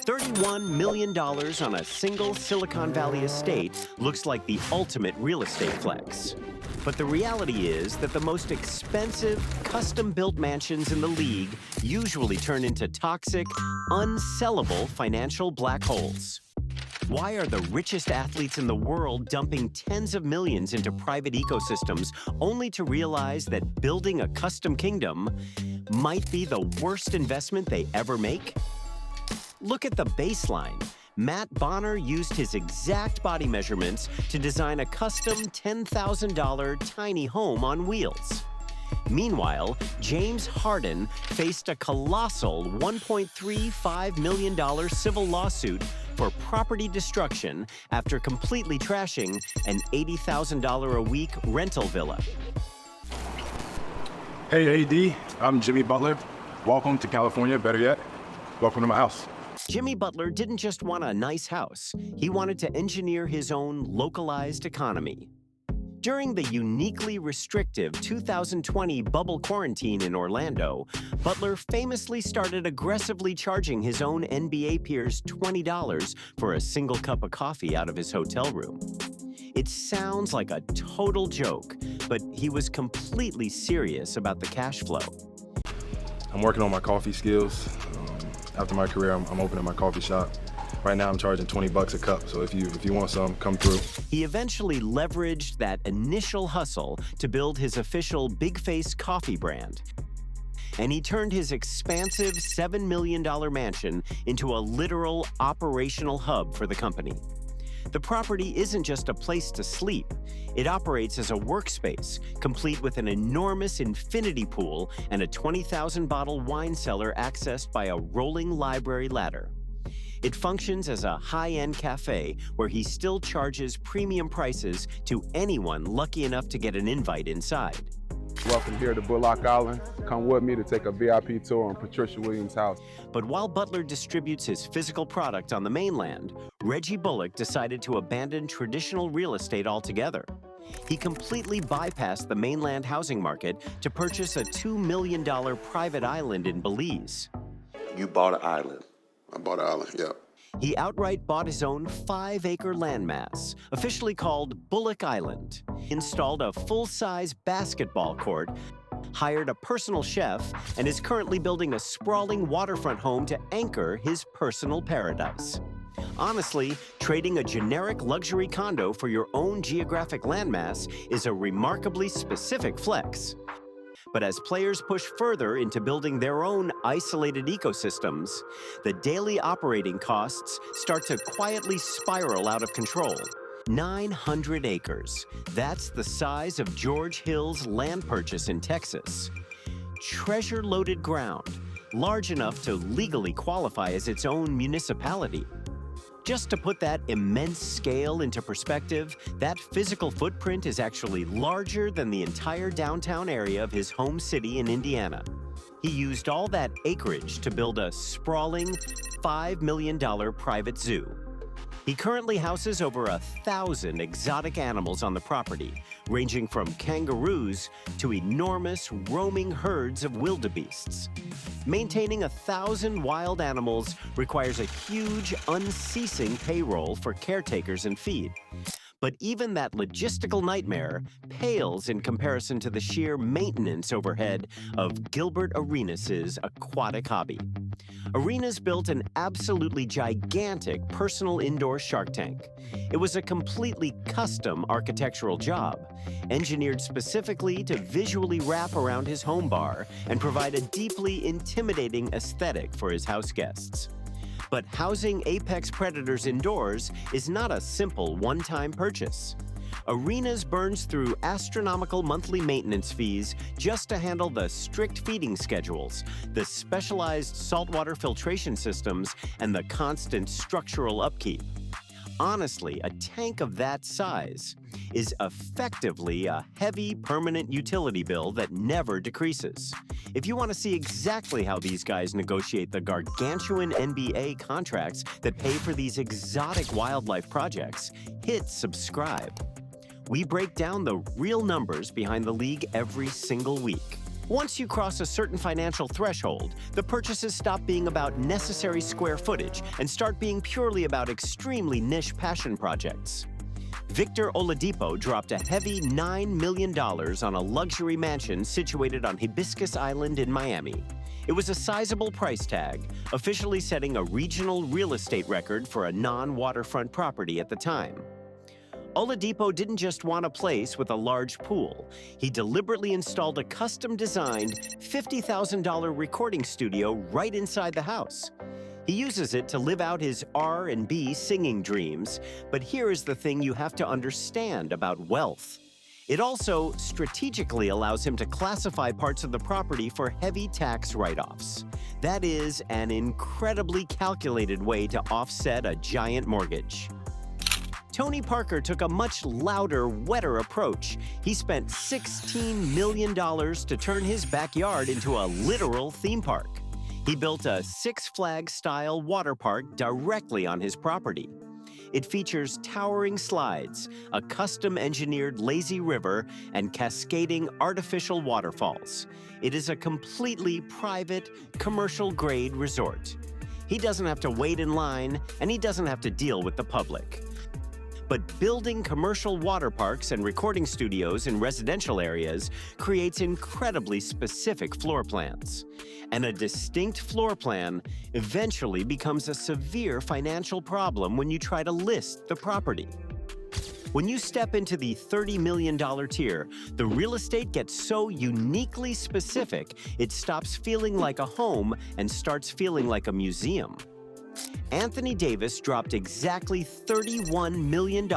$31 million on a single Silicon Valley estate looks like the ultimate real estate flex. But the reality is that the most expensive, custom-built mansions in the league usually turn into toxic, unsellable financial black holes. Why are the richest athletes in the world dumping tens of millions into private ecosystems only to realize that building a custom kingdom might be the worst investment they ever make? Look at the baseline. Matt Bonner used his exact body measurements to design a custom $10,000 tiny home on wheels. Meanwhile, James Harden faced a colossal $1.35 million civil lawsuit for property destruction after completely trashing an $80,000 a week rental villa. Hey, AD, I'm Jimmy Butler. Welcome to California, better yet, welcome to my house. Jimmy Butler didn't just want a nice house. He wanted to engineer his own localized economy. During the uniquely restrictive 2020 bubble quarantine in Orlando, Butler famously started aggressively charging his own NBA peers $20 for a single cup of coffee out of his hotel room. It sounds like a total joke, but he was completely serious about the cash flow. I'm working on my coffee skills. After my career, I'm opening my coffee shop. Right now, I'm charging $20 a cup, so if you want some, come through. He eventually leveraged that initial hustle to build his official BigFace Coffee brand. And he turned his expansive $7 million mansion into a literal operational hub for the company. The property isn't just a place to sleep. It operates as a workspace, complete with an enormous infinity pool and a 20,000-bottle wine cellar accessed by a rolling library ladder. It functions as a high-end cafe where he still charges premium prices to anyone lucky enough to get an invite inside. Welcome here to Bullock Island. Come with me to take a VIP tour on Patricia Williams' house. But while Butler distributes his physical product on the mainland, Reggie Bullock decided to abandon traditional real estate altogether. He completely bypassed the mainland housing market to purchase a $2 million private island in Belize. You bought an island. I bought an island, yeah. He outright bought his own 5-acre landmass, officially called Bullock Island, installed a full-size basketball court, hired a personal chef, and is currently building a sprawling waterfront home to anchor his personal paradise. Honestly, trading a generic luxury condo for your own geographic landmass is a remarkably specific flex. But as players push further into building their own isolated ecosystems, the daily operating costs start to quietly spiral out of control. 900 acres. That's the size of George Hill's land purchase in Texas. Treasure-loaded ground, large enough to legally qualify as its own municipality. Just to put that immense scale into perspective, that physical footprint is actually larger than the entire downtown area of his home city in Indiana. He used all that acreage to build a sprawling $5 million private zoo. He currently houses over 1,000 exotic animals on the property, ranging from kangaroos to enormous roaming herds of wildebeests. Maintaining 1,000 wild animals requires a huge, unceasing payroll for caretakers and feed. But even that logistical nightmare pales in comparison to the sheer maintenance overhead of Gilbert Arenas' aquatic hobby. Arenas built an absolutely gigantic personal indoor shark tank. It was a completely custom architectural job, engineered specifically to visually wrap around his home bar and provide a deeply intimidating aesthetic for his house guests. But housing apex predators indoors is not a simple one-time purchase. Arenas burns through astronomical monthly maintenance fees just to handle the strict feeding schedules, the specialized saltwater filtration systems, and the constant structural upkeep. Honestly, a tank of that size is effectively a heavy, permanent utility bill that never decreases. If you want to see exactly how these guys negotiate the gargantuan NBA contracts that pay for these exotic wildlife projects, hit subscribe. We break down the real numbers behind the league every single week. Once you cross a certain financial threshold, the purchases stop being about necessary square footage and start being purely about extremely niche passion projects. Victor Oladipo dropped a heavy $9 million on a luxury mansion situated on Hibiscus Island in Miami. It was a sizable price tag, officially setting a regional real estate record for a non-waterfront property at the time. Oladipo didn't just want a place with a large pool. He deliberately installed a custom-designed $50,000 recording studio right inside the house. He uses it to live out his R&B singing dreams, but here is the thing you have to understand about wealth. It also strategically allows him to classify parts of the property for heavy tax write-offs. That is an incredibly calculated way to offset a giant mortgage. Tony Parker took a much louder, wetter approach. He spent $16 million to turn his backyard into a literal theme park. He built a Six Flags-style water park directly on his property. It features towering slides, a custom-engineered lazy river, and cascading artificial waterfalls. It is a completely private, commercial-grade resort. He doesn't have to wait in line, and he doesn't have to deal with the public. But building commercial water parks and recording studios in residential areas creates incredibly specific floor plans. And a distinct floor plan eventually becomes a severe financial problem when you try to list the property. When you step into the $30 million tier, the real estate gets so uniquely specific, it stops feeling like a home and starts feeling like a museum. Anthony Davis dropped exactly $31 million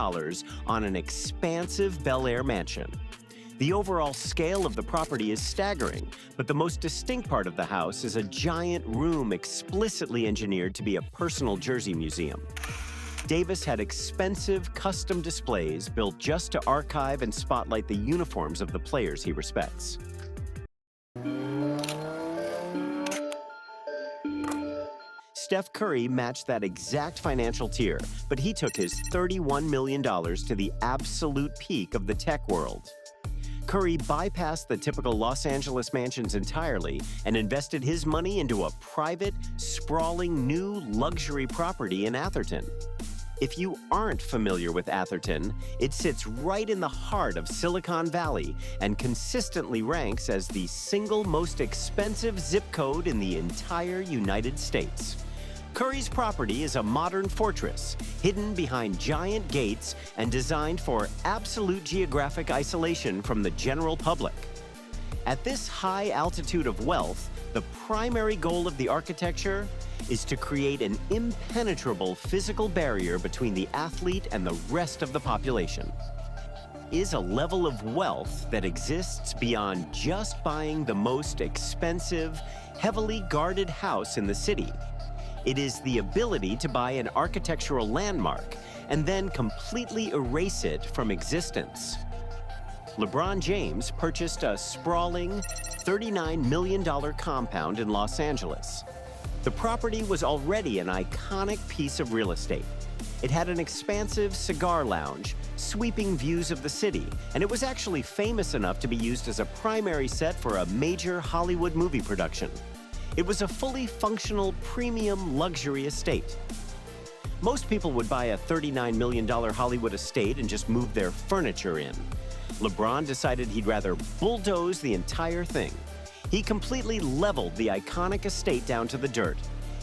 on an expansive Bel Air mansion. The overall scale of the property is staggering, but the most distinct part of the house is a giant room explicitly engineered to be a personal jersey museum. Davis had expensive custom displays built just to archive and spotlight the uniforms of the players he respects. Steph Curry matched that exact financial tier, but he took his $31 million to the absolute peak of the tech world. Curry bypassed the typical Los Angeles mansions entirely and invested his money into a private, sprawling new luxury property in Atherton. If you aren't familiar with Atherton, it sits right in the heart of Silicon Valley and consistently ranks as the single most expensive zip code in the entire United States. Curry's property is a modern fortress, hidden behind giant gates and designed for absolute geographic isolation from the general public. At this high altitude of wealth, the primary goal of the architecture is to create an impenetrable physical barrier between the athlete and the rest of the population. Is a level of wealth that exists beyond just buying the most expensive, heavily guarded house in the city. It is the ability to buy an architectural landmark and then completely erase it from existence. LeBron James purchased a sprawling $39 million compound in Los Angeles. The property was already an iconic piece of real estate. It had an expansive cigar lounge, sweeping views of the city, and it was actually famous enough to be used as a primary set for a major Hollywood movie production. It was a fully functional premium luxury estate. Most people would buy a $39 million Hollywood estate and just move their furniture in. LeBron decided he'd rather bulldoze the entire thing. He completely leveled the iconic estate down to the dirt.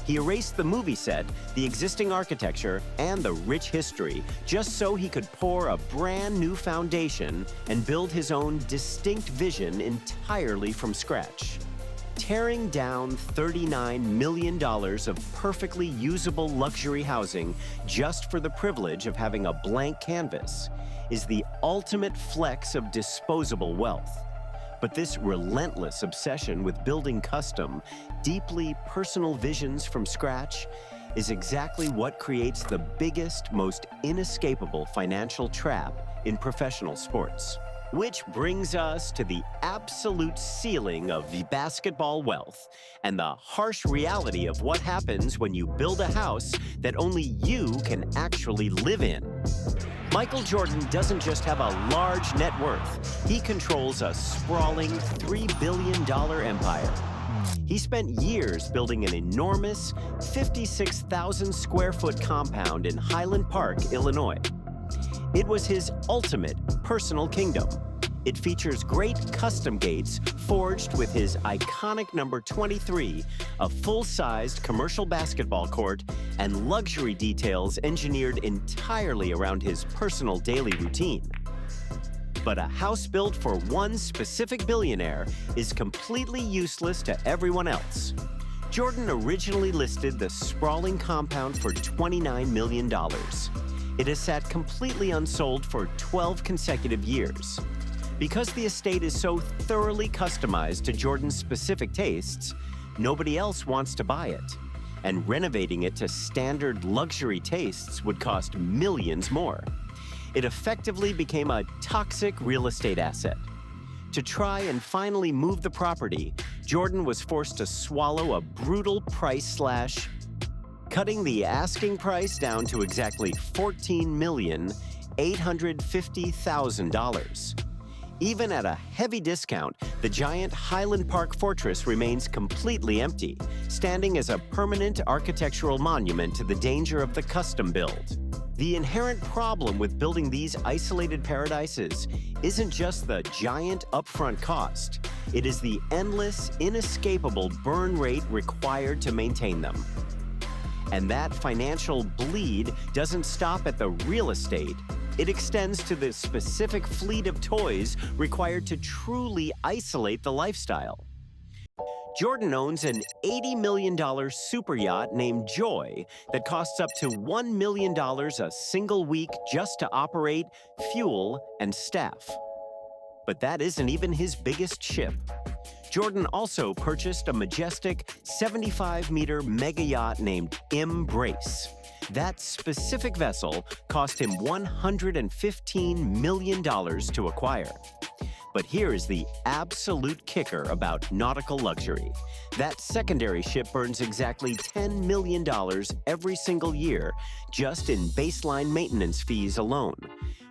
He erased the movie set, the existing architecture, and the rich history, just so he could pour a brand new foundation and build his own distinct vision entirely from scratch. Tearing down $39 million of perfectly usable luxury housing just for the privilege of having a blank canvas is the ultimate flex of disposable wealth. But this relentless obsession with building custom, deeply personal visions from scratch is exactly what creates the biggest, most inescapable financial trap in professional sports. Which brings us to the absolute ceiling of the basketball wealth and the harsh reality of what happens when you build a house that only you can actually live in. Michael Jordan doesn't just have a large net worth, he controls a sprawling $3 billion empire. He spent years building an enormous 56,000 square foot compound in Highland Park, Illinois. It was his ultimate personal kingdom. It features great custom gates forged with his iconic number 23, a full-sized commercial basketball court, and luxury details engineered entirely around his personal daily routine. But a house built for one specific billionaire is completely useless to everyone else. Jordan originally listed the sprawling compound for $29 million. It has sat completely unsold for 12 consecutive years. Because the estate is so thoroughly customized to Jordan's specific tastes, nobody else wants to buy it. And renovating it to standard luxury tastes would cost millions more. It effectively became a toxic real estate asset. To try and finally move the property, Jordan was forced to swallow a brutal price slash, cutting the asking price down to exactly $14,850,000. Even at a heavy discount, the giant Highland Park fortress remains completely empty, standing as a permanent architectural monument to the danger of the custom build. The inherent problem with building these isolated paradises isn't just the giant upfront cost. It is the endless, inescapable burn rate required to maintain them. And that financial bleed doesn't stop at the real estate. It extends to the specific fleet of toys required to truly isolate the lifestyle. Jordan owns an $80 million super yacht named Joy that costs up to $1 million a single week just to operate, fuel, and staff. But that isn't even his biggest ship. Jordan also purchased a majestic 75-meter mega yacht named Embrace. That specific vessel cost him $115 million to acquire. But here is the absolute kicker about nautical luxury. That secondary ship burns exactly $10 million every single year just in baseline maintenance fees alone.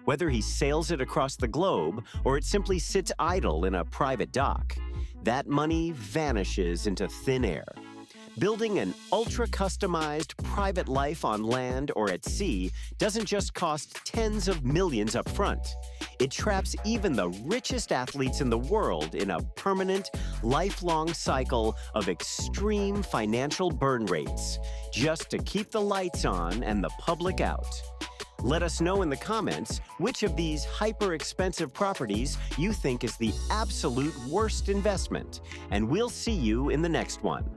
Whether he sails it across the globe or it simply sits idle in a private dock, that money vanishes into thin air. Building an ultra-customized private life on land or at sea doesn't just cost tens of millions up front. It traps even the richest athletes in the world in a permanent, lifelong cycle of extreme financial burn rates, just to keep the lights on and the public out. Let us know in the comments which of these hyper-expensive properties you think is the absolute worst investment, and we'll see you in the next one.